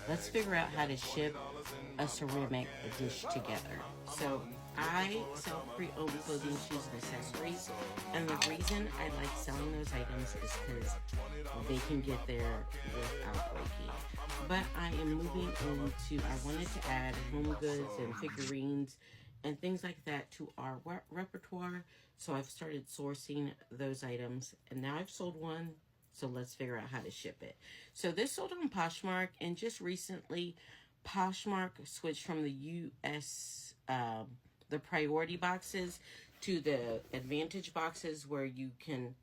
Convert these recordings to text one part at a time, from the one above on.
let's figure out how to ship a ceramic dish together. So I sell pre-owned clothing, shoes, and accessories, and the reason I like selling those items is because they can get there without breaking. But I am moving into, I wanted to add home goods and figurines and things like that to our repertoire, so I've started sourcing those items, and now I've sold one. So let's figure out how to ship it. So this sold on Poshmark, and just recently, Poshmark switched from the US, the priority boxes to the advantage boxes, where you can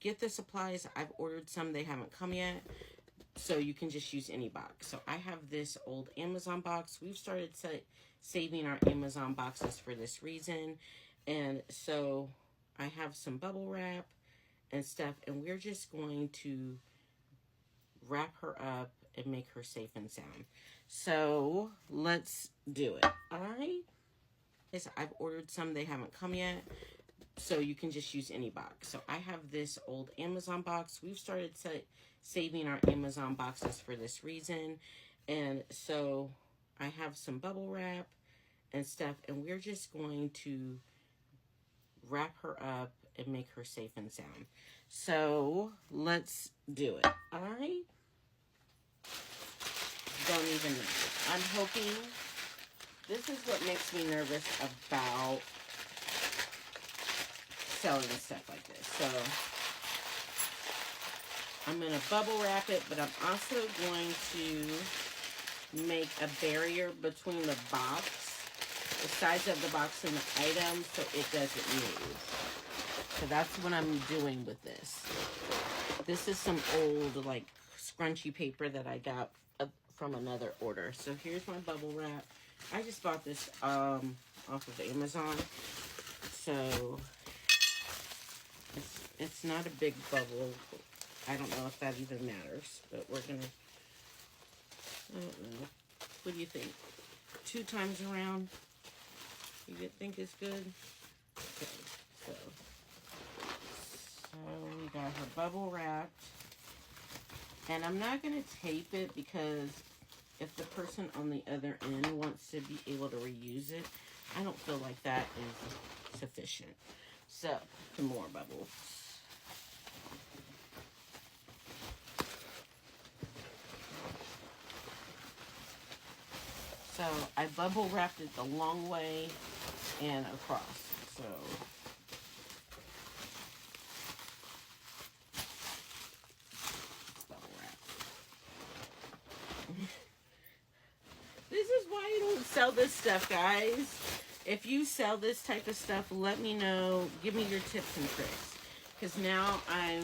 get the supplies. I've ordered some; they haven't come yet, so you can just use any box. So I have this old Amazon box. We've started saving our Amazon boxes for this reason, and so I have some bubble wrap and stuff, and we're just going to wrap her up and make her safe and sound. So let's do it. I've ordered some, they haven't come yet, so you can just use any box. So I have this old Amazon box. We've started saving our Amazon boxes for this reason, and so I have some bubble wrap and stuff, and we're just going to wrap her up and make her safe and sound. So let's do it. I don't even know. I'm hoping, this is what makes me nervous about selling stuff like this. So I'm going to bubble wrap it, but I'm also going to make a barrier between the box, the sides of the box, and the item, so it doesn't move. So that's what I'm doing with this. This is some old, like, scrunchy paper that I got from another order. So here's my bubble wrap. I just bought this off of Amazon. So it's not a big bubble. I don't know if that even matters, but we're gonna, I don't know. What do you think? 2 times around? You think it's good? Okay, so we got her bubble wrapped. And I'm not going to tape it, because if the person on the other end wants to be able to reuse it, I don't feel like that is sufficient. So, some more bubbles. So, I bubble wrapped it the long way and across. So, bubble wrap. This is why you don't sell this stuff, guys. If you sell this type of stuff, let me know. Give me your tips and tricks. Because now I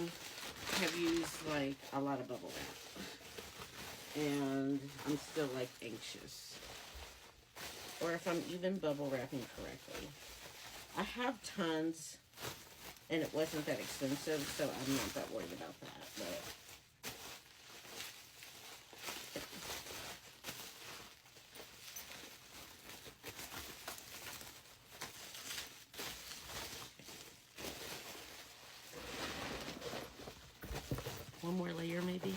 have used, like, a lot of bubble wrap. And I'm still, like, anxious. Or if I'm even bubble wrapping correctly. I have tons, and it wasn't that expensive, so I'm not that worried about that. But one more layer, maybe.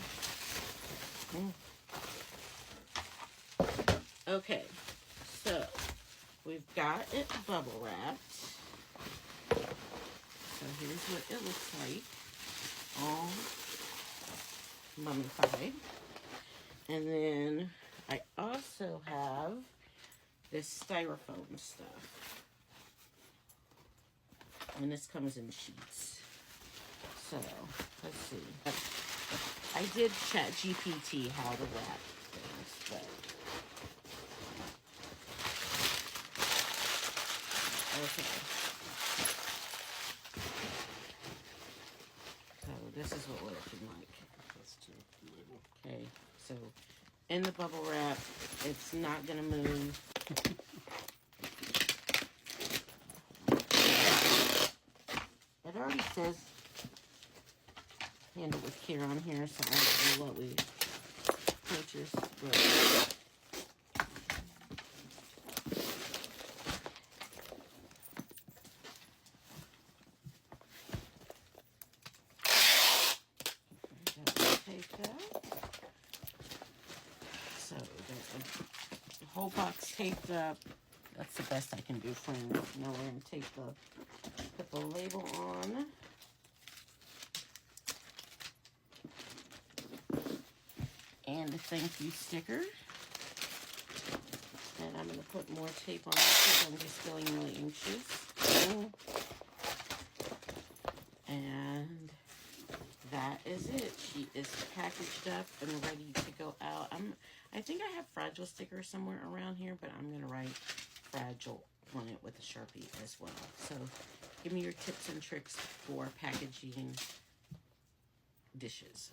Okay, so we've got it bubble wrapped. So here's what it looks like, all mummified. And then I also have this styrofoam stuff. And this comes in sheets. So, let's see. I did chat GPT how to wrap things, but okay. So this is what we're looking like. Okay, so in the bubble wrap, it's not gonna move. It already says handle with care on here, so I don't know what we purchased, but take that. whole box taped up. That's the best I can do, friend. Now we're going to put the label on. And a thank you sticker. And I'm going to put more tape on it because I'm just feeling really anxious. And that is it. She is packaged up and ready to go out. I think I have fragile stickers somewhere around here, but I'm going to write fragile on it with a Sharpie as well. So give me your tips and tricks for packaging dishes.